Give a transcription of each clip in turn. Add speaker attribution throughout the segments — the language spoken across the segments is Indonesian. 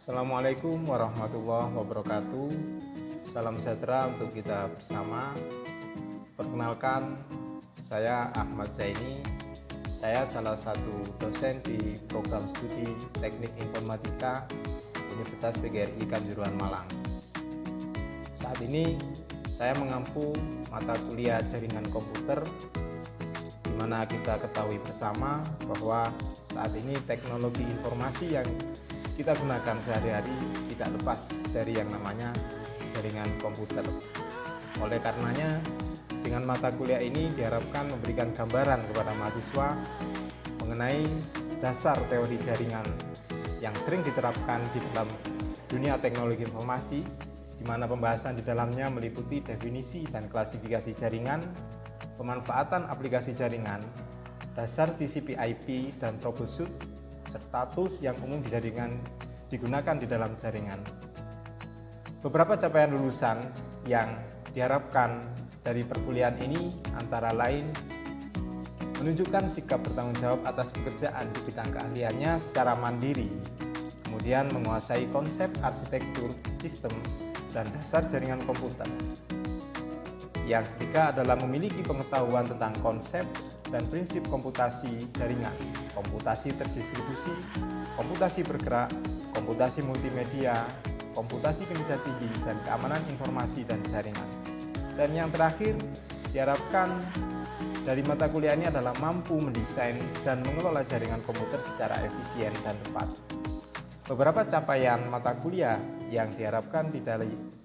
Speaker 1: Assalamualaikum warahmatullahi wabarakatuh. Salam sejahtera untuk kita bersama. Perkenalkan, saya Ahmad Zaini. Saya salah satu dosen di program studi Teknik Informatika Universitas PGRI Kanjuruhan Malang. Saat ini saya mengampu mata kuliah jaringan komputer, di mana kita ketahui bersama bahwa saat ini teknologi informasi yang kita gunakan sehari-hari tidak lepas dari yang namanya jaringan komputer. Oleh karenanya, dengan mata kuliah ini diharapkan memberikan gambaran kepada mahasiswa mengenai dasar teori jaringan yang sering diterapkan di dalam dunia teknologi informasi, di mana pembahasan di dalamnya meliputi definisi dan klasifikasi jaringan, pemanfaatan aplikasi jaringan, dasar TCP/IP dan troubleshoot, serta tools yang umum digunakan di dalam jaringan. Beberapa capaian lulusan yang diharapkan dari perkuliahan ini antara lain menunjukkan sikap bertanggung jawab atas pekerjaan di bidang keahliannya secara mandiri, kemudian menguasai konsep arsitektur sistem dan dasar jaringan komputer. Yang ketiga adalah memiliki pengetahuan tentang konsep dan prinsip komputasi jaringan, komputasi terdistribusi, komputasi bergerak, komputasi multimedia, komputasi kinerja tinggi, dan keamanan informasi dan jaringan. Dan yang terakhir, diharapkan dari mata kuliah ini adalah mampu mendesain dan mengelola jaringan komputer secara efisien dan tepat. Beberapa capaian mata kuliah yang diharapkan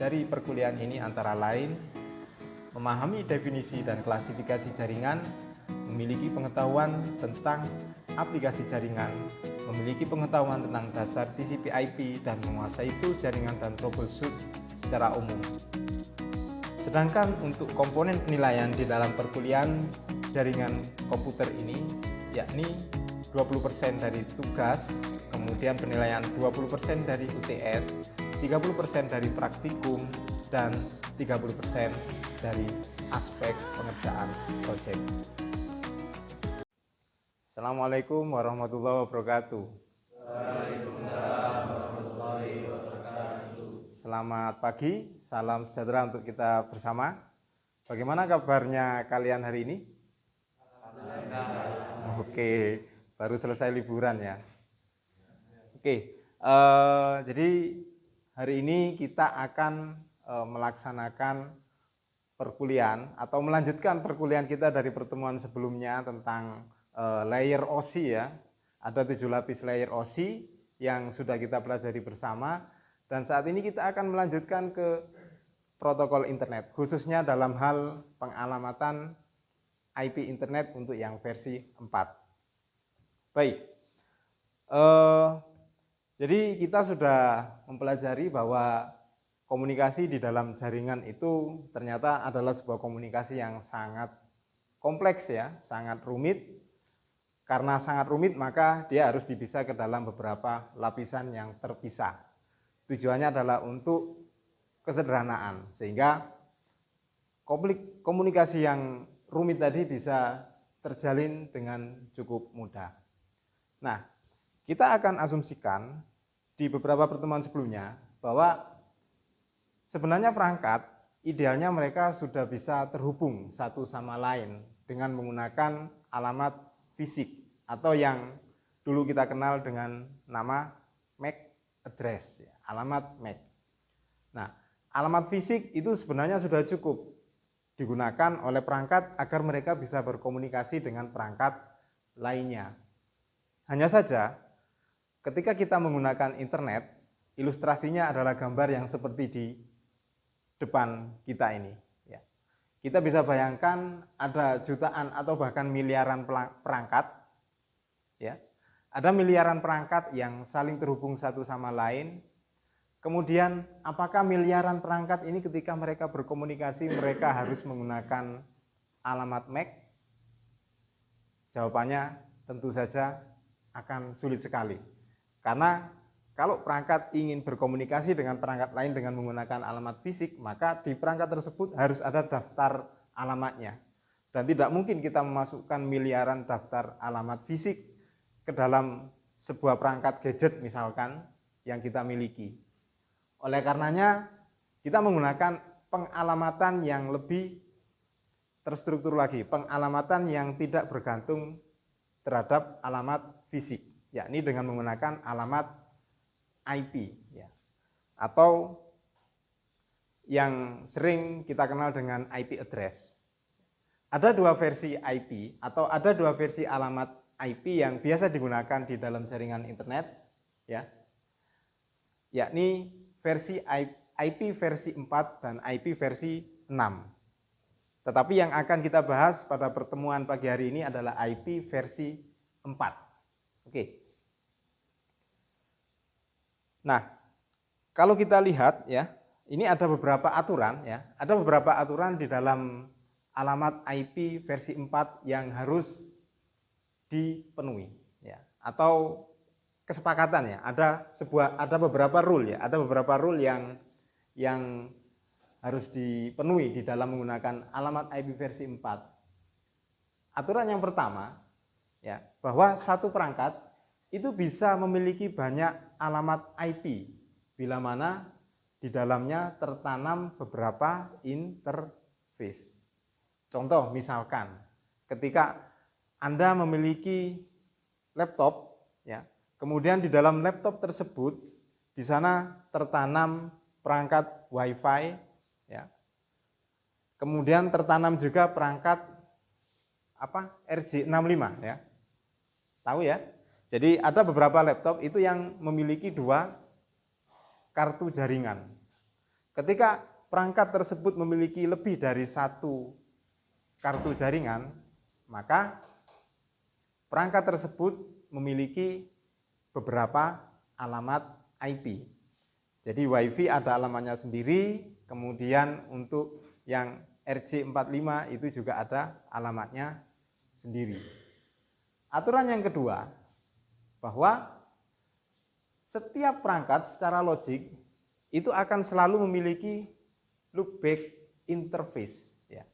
Speaker 1: dari perkuliahan ini antara lain memahami definisi dan klasifikasi jaringan, memiliki pengetahuan tentang aplikasi jaringan, memiliki pengetahuan tentang dasar TCP/IP dan menguasai tools jaringan dan troubleshoot secara umum. Sedangkan untuk komponen penilaian di dalam perkuliahan jaringan komputer ini yakni 20% dari tugas, kemudian penilaian 20% dari UTS, 30% dari praktikum, dan 30% dari aspek pengerjaan proyek. Assalamualaikum warahmatullahi wabarakatuh.
Speaker 2: Waalaikumsalam warahmatullahi wabarakatuh.
Speaker 1: Selamat pagi, salam sejahtera untuk kita bersama. Bagaimana kabarnya kalian hari ini? Oke, baru selesai liburan ya. Oke, jadi hari ini kita akan melaksanakan perkuliahan atau melanjutkan perkuliahan kita dari pertemuan sebelumnya tentang layer OSI ya. Ada 7 lapis layer OSI yang sudah kita pelajari bersama, dan saat ini kita akan melanjutkan ke protokol internet, khususnya dalam hal pengalamatan IP internet untuk yang versi 4. Baik, jadi kita sudah mempelajari bahwa komunikasi di dalam jaringan itu ternyata adalah sebuah komunikasi yang sangat kompleks ya, sangat rumit. Karena sangat rumit maka dia harus dipisah ke dalam beberapa lapisan yang terpisah. Tujuannya adalah untuk kesederhanaan, sehingga komunikasi yang rumit tadi bisa terjalin dengan cukup mudah. Nah, kita akan asumsikan di beberapa pertemuan sebelumnya bahwa sebenarnya perangkat idealnya mereka sudah bisa terhubung satu sama lain dengan menggunakan alamat fisik atau yang dulu kita kenal dengan nama MAC address, alamat MAC. Nah, alamat fisik itu sebenarnya sudah cukup digunakan oleh perangkat agar mereka bisa berkomunikasi dengan perangkat lainnya. Hanya saja, ketika kita menggunakan internet, ilustrasinya adalah gambar yang seperti di depan kita ini. Ya. Kita bisa bayangkan ada jutaan atau bahkan miliaran perangkat. Ya. Ada miliaran perangkat yang saling terhubung satu sama lain. Kemudian apakah miliaran perangkat ini ketika mereka berkomunikasi mereka harus menggunakan alamat MAC? Jawabannya tentu saja akan sulit sekali. Karena kalau perangkat ingin berkomunikasi dengan perangkat lain dengan menggunakan alamat fisik, maka di perangkat tersebut harus ada daftar alamatnya. Dan tidak mungkin kita memasukkan miliaran daftar alamat fisik ke dalam sebuah perangkat gadget misalkan, yang kita miliki. Oleh karenanya kita menggunakan pengalamatan yang lebih terstruktur lagi, pengalamatan yang tidak bergantung terhadap alamat fisik, yakni dengan menggunakan alamat IP, ya, atau yang sering kita kenal dengan IP address. Ada dua versi IP atau ada dua versi alamat IP yang biasa digunakan di dalam jaringan internet, ya, yakni versi IP versi 4 dan IP versi 6. Tetapi yang akan kita bahas pada pertemuan pagi hari ini adalah IP versi 4. Oke. Nah, kalau kita lihat ya, ini ada beberapa aturan ya, ada beberapa aturan di dalam alamat IP versi 4 yang harus dipenuhi ya, atau kesepakatan ya, ada beberapa rule ya, ada beberapa rule yang harus dipenuhi di dalam menggunakan alamat IP versi 4. Aturan yang pertama ya, bahwa satu perangkat itu bisa memiliki banyak alamat IP bila mana di dalamnya tertanam beberapa interface. Contoh misalkan ketika Anda memiliki laptop ya, kemudian di dalam laptop tersebut di sana tertanam perangkat WiFi ya. Kemudian tertanam juga perangkat RJ65 ya. Tahu ya? Jadi ada beberapa laptop itu yang memiliki dua kartu jaringan. Ketika perangkat tersebut memiliki lebih dari satu kartu jaringan, maka perangkat tersebut memiliki beberapa alamat IP. Jadi WiFi ada alamatnya sendiri, kemudian untuk yang RJ45 itu juga ada alamatnya sendiri. Aturan yang kedua, bahwa setiap perangkat secara logik itu akan selalu memiliki loopback interface ya.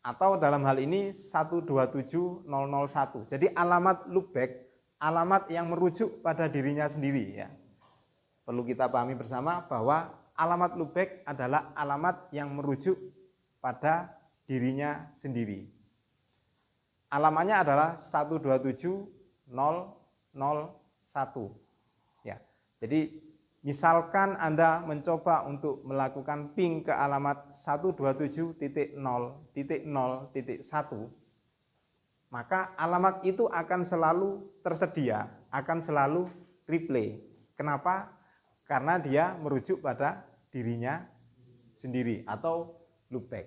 Speaker 1: Atau dalam hal ini 127001. Jadi alamat loopback, alamat yang merujuk pada dirinya sendiri ya. Perlu kita pahami bersama bahwa alamat loopback adalah alamat yang merujuk pada dirinya sendiri. Alamatnya adalah 127001. Ya. Jadi misalkan Anda mencoba untuk melakukan ping ke alamat 127.0.0.1, maka alamat itu akan selalu tersedia, akan selalu replay. Kenapa? Karena dia merujuk pada dirinya sendiri atau loopback.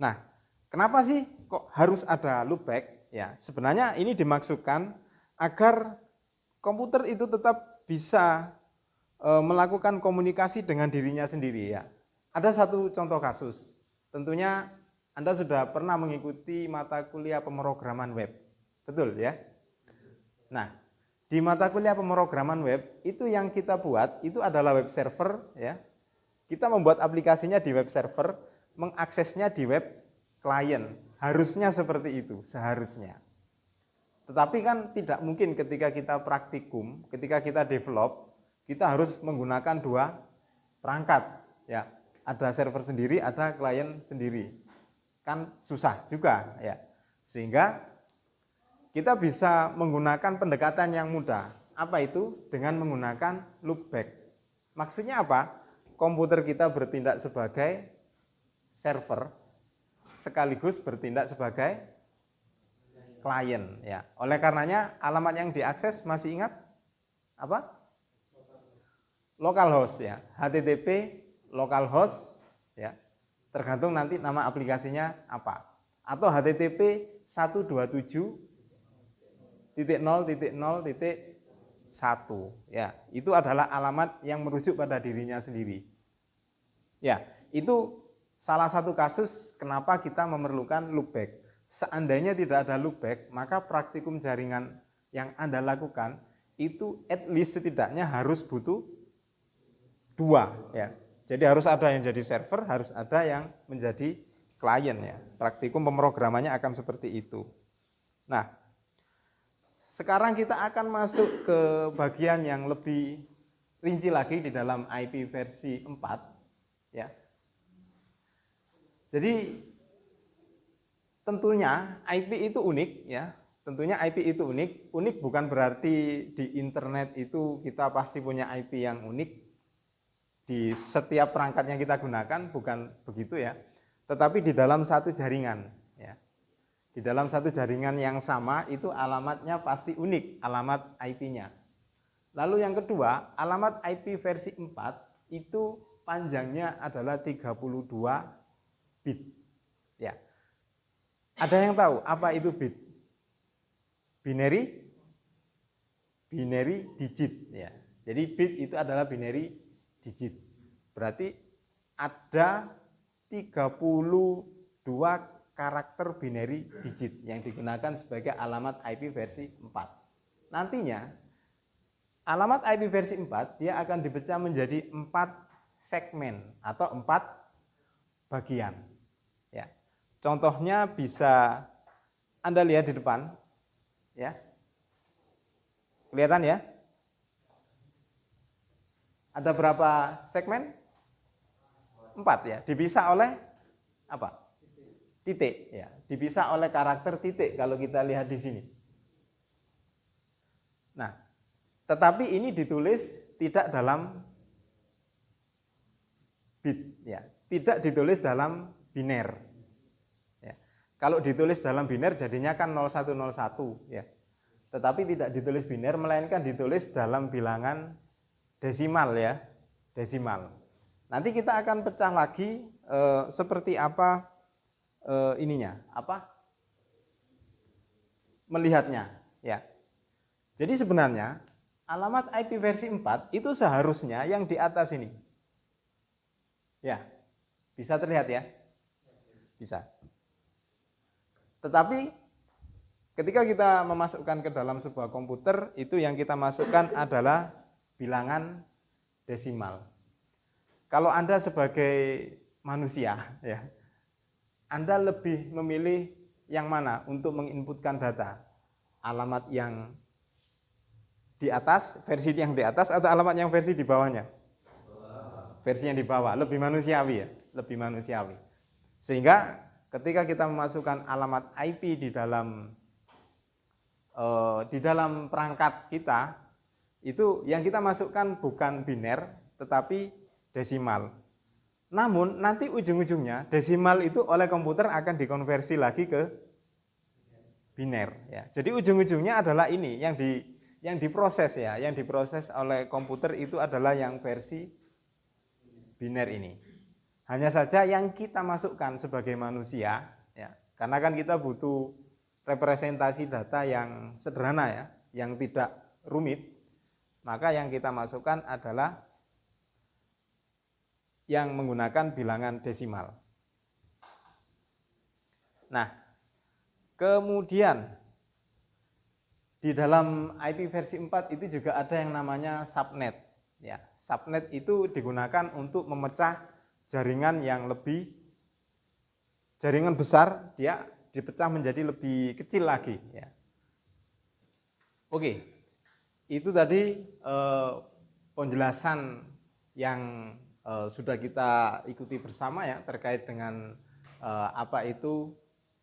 Speaker 1: Nah, kenapa sih kok harus ada loopback? Ya, sebenarnya ini dimaksudkan agar komputer itu tetap bisa melakukan komunikasi dengan dirinya sendiri ya. Ada satu contoh kasus. Tentunya Anda sudah pernah mengikuti mata kuliah pemrograman web. Betul ya? Nah, di mata kuliah pemrograman web itu yang kita buat itu adalah web server ya. Kita membuat aplikasinya di web server, mengaksesnya di web client. Harusnya seperti itu, seharusnya. Tetapi kan tidak mungkin ketika kita praktikum, ketika kita develop, kita harus menggunakan dua perangkat ya. Ada server sendiri, ada klien sendiri. Kan susah juga ya. Sehingga kita bisa menggunakan pendekatan yang mudah. Apa itu? Dengan menggunakan loopback. Maksudnya apa? Komputer kita bertindak sebagai server, sekaligus bertindak sebagai klien. Ya. Oleh karenanya alamat yang diakses masih ingat apa? Localhost ya. HTTP localhost ya. Tergantung nanti nama aplikasinya apa. Atau HTTP 127.0.0.1 ya, itu adalah alamat yang merujuk pada dirinya sendiri. Ya, itu salah satu kasus kenapa kita memerlukan loopback. Seandainya tidak ada loopback, maka praktikum jaringan yang Anda lakukan itu at least setidaknya harus butuh dua ya. Jadi harus ada yang jadi server, harus ada yang menjadi klien ya. Praktikum pemrogramannya akan seperti itu. Nah, sekarang kita akan masuk ke bagian yang lebih rinci lagi di dalam IP versi 4 ya. Jadi tentunya IP itu unik ya. Tentunya IP itu unik. Unik bukan berarti di internet itu kita pasti punya IP yang unik di setiap perangkat yang kita gunakan, bukan begitu ya. Tetapi di dalam satu jaringan ya. Di dalam satu jaringan yang sama itu alamatnya pasti unik, alamat IP-nya. Lalu yang kedua, alamat IP versi 4 itu panjangnya adalah 32 bit ya. Ada yang tahu apa itu bit? Binary digit ya. Jadi bit itu adalah binary digit. Berarti ada 32 karakter binary digit yang digunakan sebagai alamat IP versi 4. Nantinya alamat IP versi 4 dia akan dipecah menjadi 4 segmen atau 4 bagian. Ya. Contohnya bisa Anda lihat di depan, ya. Kelihatan ya? Ada berapa segmen? 4 ya. Dipisah oleh apa? Titik ya. Dipisah oleh karakter titik kalau kita lihat di sini. Nah, tetapi ini ditulis tidak dalam bit ya. Tidak ditulis dalam biner. Kalau ditulis dalam biner jadinya kan 0101 ya. Tetapi tidak ditulis biner melainkan ditulis dalam bilangan desimal ya, desimal. Nanti kita akan pecah lagi seperti apa ininya, apa? Melihatnya ya. Jadi sebenarnya alamat IP versi 4 itu seharusnya yang di atas ini. Ya. Bisa terlihat ya? Bisa. Tetapi ketika kita memasukkan ke dalam sebuah komputer, itu yang kita masukkan adalah bilangan desimal. Kalau Anda sebagai manusia, ya, Anda lebih memilih yang mana untuk menginputkan data? Alamat yang di atas, versi yang di atas, atau alamat yang versi di bawahnya? Versi yang di bawah, lebih manusiawi ya, lebih manusiawi. Sehingga ketika kita memasukkan alamat IP di dalam perangkat kita, itu yang kita masukkan bukan biner tetapi desimal. Namun nanti ujung-ujungnya desimal itu oleh komputer akan dikonversi lagi ke biner ya. Jadi ujung-ujungnya adalah ini yang diproses ya, yang diproses oleh komputer itu adalah yang versi biner ini. Hanya saja yang kita masukkan sebagai manusia, ya, karena kan kita butuh representasi data yang sederhana ya, yang tidak rumit, maka yang kita masukkan adalah yang menggunakan bilangan desimal. Nah, kemudian di dalam IP versi 4 itu juga ada yang namanya subnet. Ya, subnet itu digunakan untuk memecah jaringan besar, dia dipecah menjadi lebih kecil lagi ya. Oke. Itu tadi penjelasan yang sudah kita ikuti bersama ya terkait dengan apa itu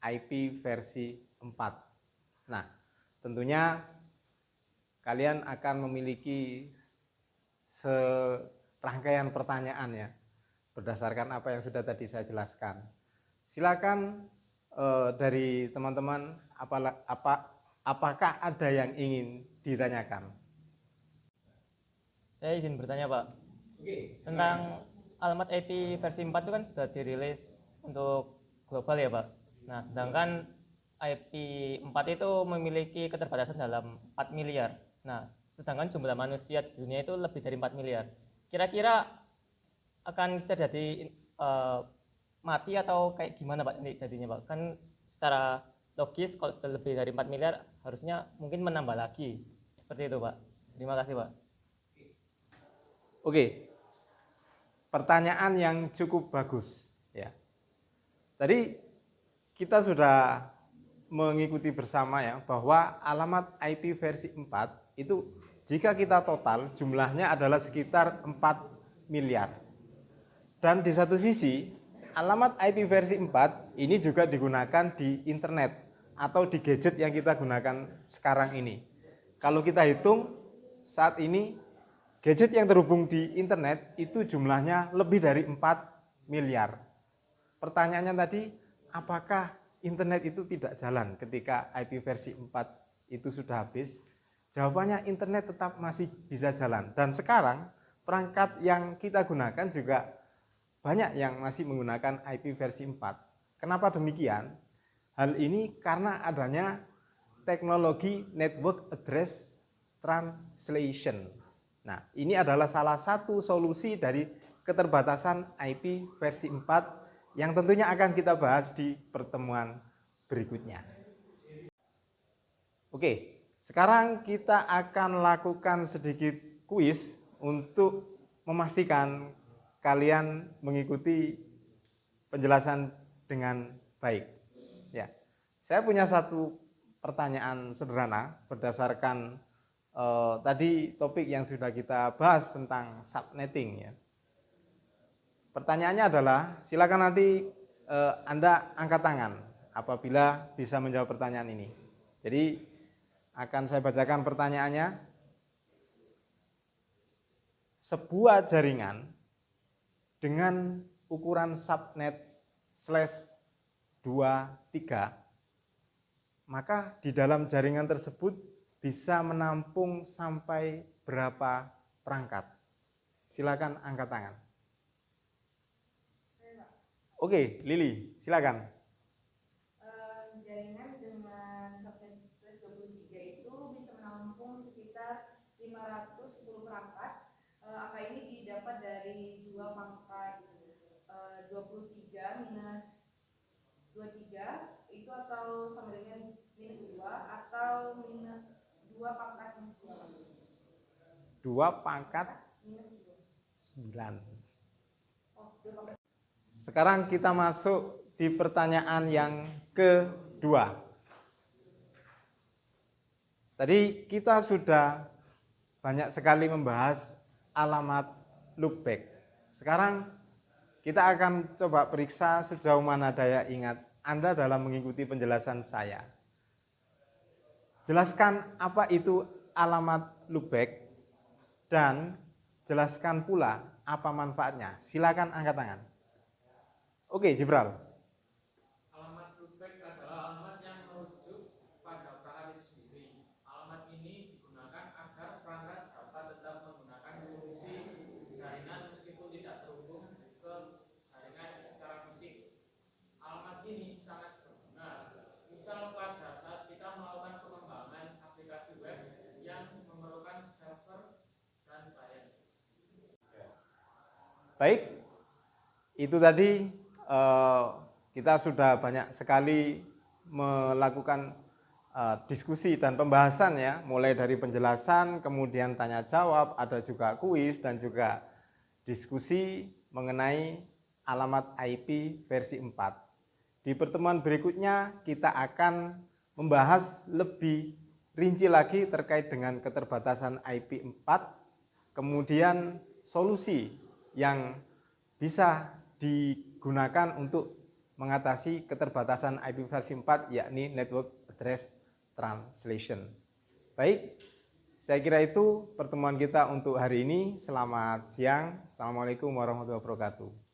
Speaker 1: IP versi 4. Nah, tentunya kalian akan memiliki serangkaian pertanyaan ya berdasarkan apa yang sudah tadi saya jelaskan. Silakan dari teman-teman apakah ada yang ingin ditanyakan?
Speaker 3: Saya izin bertanya Pak. Tentang alamat IP versi 4 itu kan sudah dirilis untuk global ya Pak. Nah sedangkan IP 4 itu memiliki keterbatasan dalam 4 miliar. Nah sedangkan jumlah manusia di dunia itu lebih dari 4 miliar. Kira-kira akan terjadi mati atau kayak gimana Pak nanti jadinya Pak? Kan secara logis kalau sudah lebih dari 4 miliar harusnya mungkin menambah lagi. Seperti itu Pak. Terima kasih Pak.
Speaker 1: Oke. Pertanyaan yang cukup bagus ya. Tadi kita sudah mengikuti bersama ya bahwa alamat IP versi 4 itu jika kita total jumlahnya adalah sekitar 4 miliar. Dan di satu sisi alamat IP versi 4 ini juga digunakan di internet atau di gadget yang kita gunakan sekarang ini. Kalau kita hitung saat ini gadget yang terhubung di internet itu jumlahnya lebih dari 4 miliar. Pertanyaannya tadi, apakah internet itu tidak jalan ketika IP versi 4 itu sudah habis? Jawabannya internet tetap masih bisa jalan. Dan sekarang perangkat yang kita gunakan juga banyak yang masih menggunakan IP versi 4. Kenapa demikian? Hal ini karena adanya teknologi Network Address Translation. Nah, ini adalah salah satu solusi dari keterbatasan IP versi 4 yang tentunya akan kita bahas di pertemuan berikutnya. Oke, sekarang kita akan lakukan sedikit kuis untuk memastikan kalian mengikuti penjelasan dengan baik. Ya, saya punya satu pertanyaan sederhana berdasarkan tadi topik yang sudah kita bahas tentang subnetting ya. Pertanyaannya adalah, silakan nanti Anda angkat tangan apabila bisa menjawab pertanyaan ini. Jadi akan saya bacakan pertanyaannya. Sebuah jaringan dengan ukuran subnet /23, maka di dalam jaringan tersebut bisa menampung sampai berapa perangkat? Silakan angkat tangan. Oke, Lili, silakan.
Speaker 4: Jaringan dengan subnet /23 itu bisa menampung sekitar 510 perangkat. Angka ini didapat dari 2 pangkat 23 minus 23 itu atau sama dengan minus 2 atau minus 2 pangkat minus 2.
Speaker 1: 2 pangkat
Speaker 4: minus
Speaker 1: 9.
Speaker 4: Oh, 2 pangkat.
Speaker 1: Sekarang kita masuk di pertanyaan yang kedua. Tadi kita sudah banyak sekali membahas alamat loopback. Sekarang kita akan coba periksa sejauh mana daya ingat Anda dalam mengikuti penjelasan saya. Jelaskan apa itu alamat loopback dan jelaskan pula apa manfaatnya. Silakan angkat tangan. Oke, Jibral.
Speaker 2: Alamat loopback adalah alamat yang merujuk pada perangkat itu sendiri. Alamat ini digunakan agar perangkat dapat tetap menggunakan fungsi jaringan meskipun tidak terhubung ke jaringan secara fisik. Alamat ini sangat berguna. Misal pada saat kita melakukan pengembangan aplikasi web yang memerlukan server dan client.
Speaker 1: Baik, itu tadi kita sudah banyak sekali melakukan diskusi dan pembahasan ya, mulai dari penjelasan, kemudian tanya jawab, ada juga kuis dan juga diskusi mengenai alamat IP versi 4. Di pertemuan berikutnya kita akan membahas lebih rinci lagi terkait dengan keterbatasan IP 4, kemudian solusi yang bisa digunakan untuk mengatasi keterbatasan IP versi 4, yakni Network Address Translation. Baik, saya kira itu pertemuan kita untuk hari ini. Selamat siang. Assalamualaikum warahmatullahi wabarakatuh.